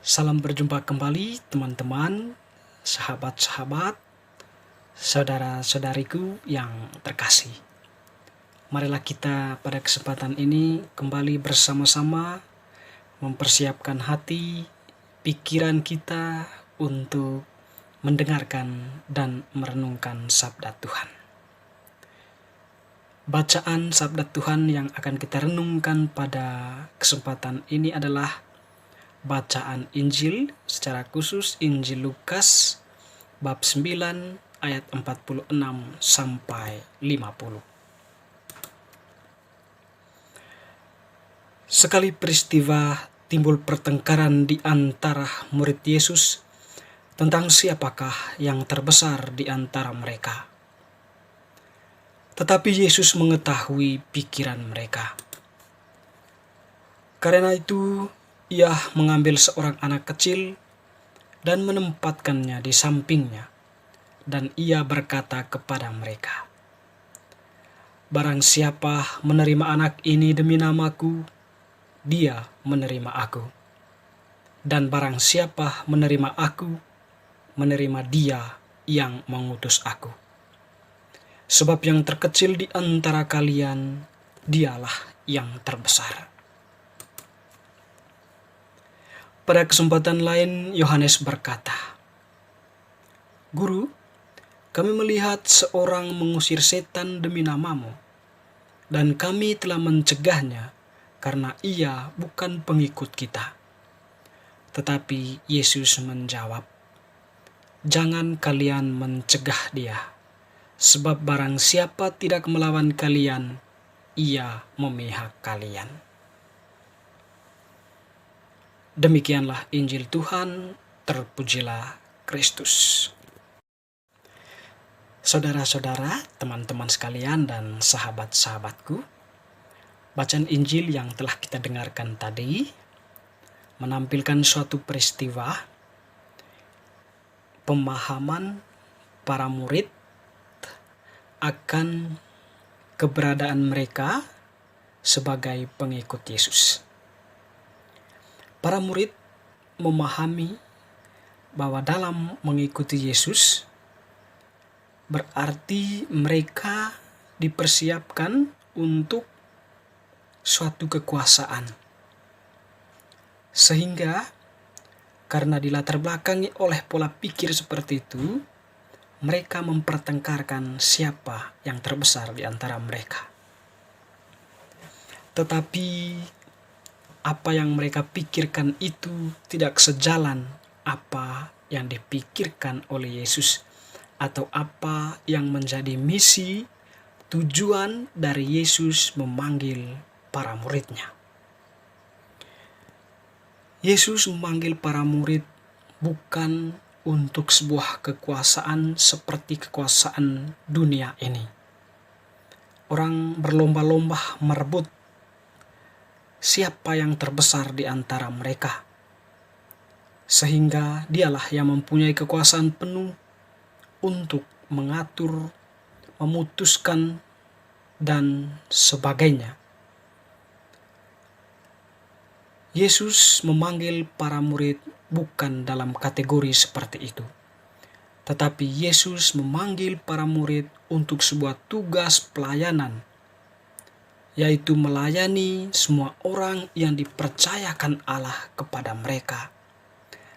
Salam berjumpa kembali teman-teman, sahabat-sahabat, saudara-saudariku yang terkasih. Marilah kita pada kesempatan ini kembali bersama-sama mempersiapkan hati, pikiran kita untuk mendengarkan dan merenungkan sabda Tuhan. Bacaan sabda Tuhan yang akan kita renungkan pada kesempatan ini adalah bacaan Injil, secara khusus Injil Lukas bab 9 ayat 46 sampai 50. Sekali peristiwa timbul pertengkaran di antara murid Yesus tentang siapakah yang terbesar di antara mereka. Tetapi Yesus mengetahui pikiran mereka. Karena itu, Ia mengambil seorang anak kecil dan menempatkannya di sampingnya, dan Ia berkata kepada mereka, "Barang siapa menerima anak ini demi namaku, dia menerima aku. Dan barang siapa menerima aku, menerima dia yang mengutus aku. Sebab yang terkecil di antara kalian, dialah yang terbesar." Pada kesempatan lain, Yohanes berkata, "Guru, kami melihat seorang mengusir setan demi namamu, dan kami telah mencegahnya karena ia bukan pengikut kita." Tetapi Yesus menjawab, "Jangan kalian mencegah dia, sebab barang siapa tidak melawan kalian, ia memihak kalian." Demikianlah Injil Tuhan, terpujilah Kristus. Saudara-saudara, teman-teman sekalian, dan sahabat-sahabatku, bacaan Injil yang telah kita dengarkan tadi menampilkan suatu peristiwa pemahaman para murid akan keberadaan mereka sebagai pengikut Yesus. Para murid memahami bahwa dalam mengikuti Yesus berarti mereka dipersiapkan untuk suatu kekuasaan. Sehingga karena dilatar belakangi oleh pola pikir seperti itu, mereka mempertengkarkan siapa yang terbesar di antara mereka. Tetapi apa yang mereka pikirkan itu tidak sejalan apa yang dipikirkan oleh Yesus, atau apa yang menjadi misi tujuan dari Yesus memanggil para muridnya. Yesus memanggil para murid bukan untuk sebuah kekuasaan seperti kekuasaan dunia ini. Orang berlomba-lomba merebut siapa yang terbesar di antara mereka, sehingga dialah yang mempunyai kekuasaan penuh untuk mengatur, memutuskan, dan sebagainya. Yesus memanggil para murid bukan dalam kategori seperti itu, tetapi Yesus memanggil para murid untuk sebuah tugas pelayanan, yaitu melayani semua orang yang dipercayakan Allah kepada mereka.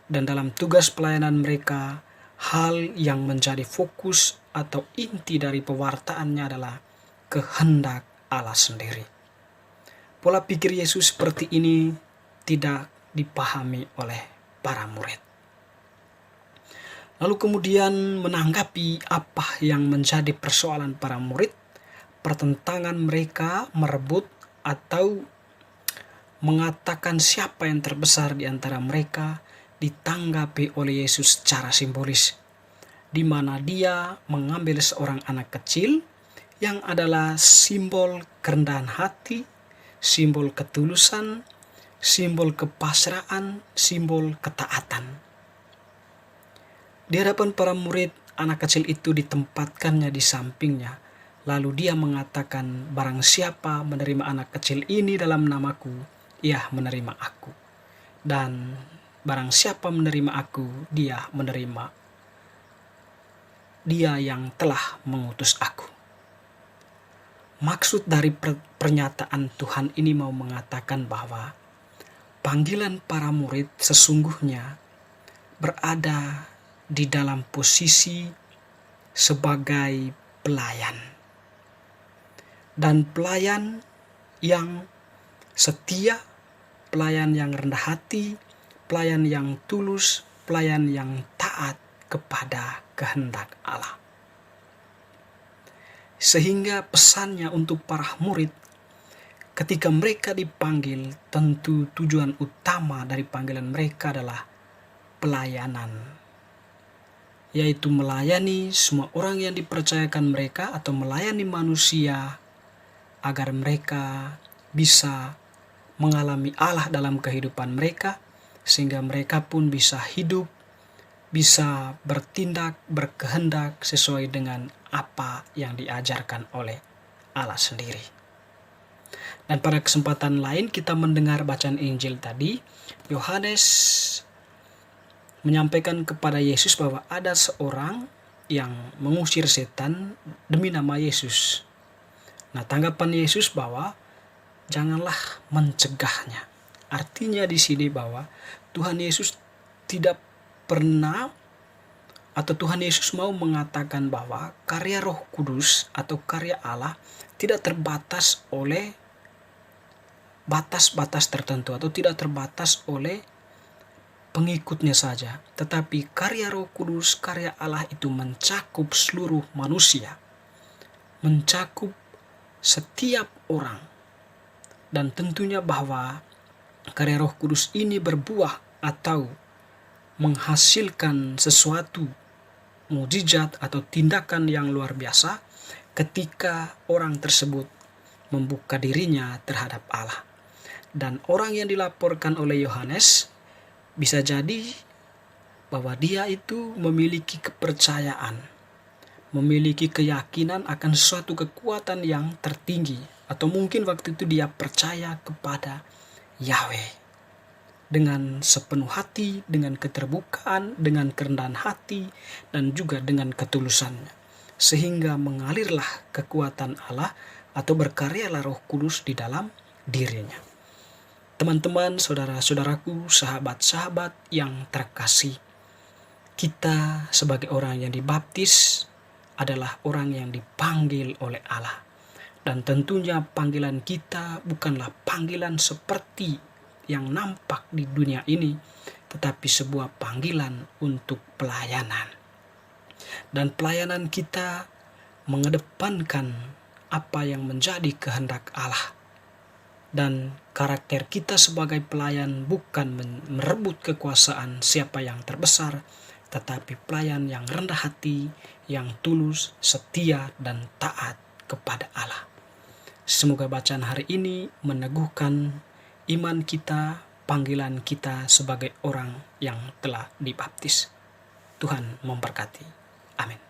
Dan dalam tugas pelayanan mereka, hal yang menjadi fokus atau inti dari pewartaannya adalah kehendak Allah sendiri. Pola pikir Yesus seperti ini tidak dipahami oleh para murid. Lalu kemudian menanggapi apa yang menjadi persoalan para murid, pertentangan mereka merebut atau mengatakan siapa yang terbesar di antara mereka, ditanggapi oleh Yesus secara simbolis, di mana Dia mengambil seorang anak kecil yang adalah simbol kerendahan hati, simbol ketulusan, simbol kepasrahan, simbol ketaatan. Di hadapan para murid, anak kecil itu ditempatkannya di sampingnya. Lalu Dia mengatakan, "Barang siapa menerima anak kecil ini dalam namaku, ia menerima aku. Dan barang siapa menerima aku, dia menerima Dia yang telah mengutus aku. Maksud dari pernyataan Tuhan ini mau mengatakan bahwa panggilan para murid sesungguhnya berada di dalam posisi sebagai pelayan. Dan pelayan yang setia, pelayan yang rendah hati, pelayan yang tulus, pelayan yang taat kepada kehendak Allah. Sehingga pesannya untuk para murid ketika mereka dipanggil, tentu tujuan utama dari panggilan mereka adalah pelayanan, yaitu melayani semua orang yang dipercayakan mereka atau melayani manusia agar mereka bisa mengalami Allah dalam kehidupan mereka, sehingga mereka pun bisa hidup, bisa bertindak, berkehendak sesuai dengan apa yang diajarkan oleh Allah sendiri. Dan pada kesempatan lain kita mendengar bacaan Injil tadi, Yohanes menyampaikan kepada Yesus bahwa ada seorang yang mengusir setan demi nama Yesus. Nah, tanggapan Yesus bahwa janganlah mencegahnya. Artinya di sini bahwa Tuhan Yesus tidak pernah, atau Tuhan Yesus mau mengatakan bahwa karya Roh Kudus atau karya Allah tidak terbatas oleh batas-batas tertentu atau tidak terbatas oleh pengikutnya saja, tetapi karya Roh Kudus, karya Allah itu mencakup seluruh manusia, mencakup setiap orang. Dan tentunya bahwa karya Roh Kudus ini berbuah atau menghasilkan sesuatu mukjizat atau tindakan yang luar biasa ketika orang tersebut membuka dirinya terhadap Allah. Dan orang yang dilaporkan oleh Yohanes bisa jadi bahwa dia itu memiliki kepercayaan, memiliki keyakinan akan suatu kekuatan yang tertinggi, atau mungkin waktu itu dia percaya kepada Yahweh dengan sepenuh hati, dengan keterbukaan, dengan kerendahan hati, dan juga dengan ketulusannya. Sehingga mengalirlah kekuatan Allah atau berkaryalah Roh Kudus di dalam dirinya. Teman-teman, saudara-saudaraku, sahabat-sahabat yang terkasih, kita sebagai orang yang dibaptis adalah orang yang dipanggil oleh Allah. Dan tentunya panggilan kita bukanlah panggilan seperti yang nampak di dunia ini, tetapi sebuah panggilan untuk pelayanan. Dan pelayanan kita mengedepankan apa yang menjadi kehendak Allah. Dan karakter kita sebagai pelayan bukan merebut kekuasaan siapa yang terbesar, tetapi pelayan yang rendah hati, yang tulus, setia, dan taat kepada Allah. Semoga bacaan hari ini meneguhkan iman kita, panggilan kita sebagai orang yang telah dibaptis. Tuhan memberkati. Amin.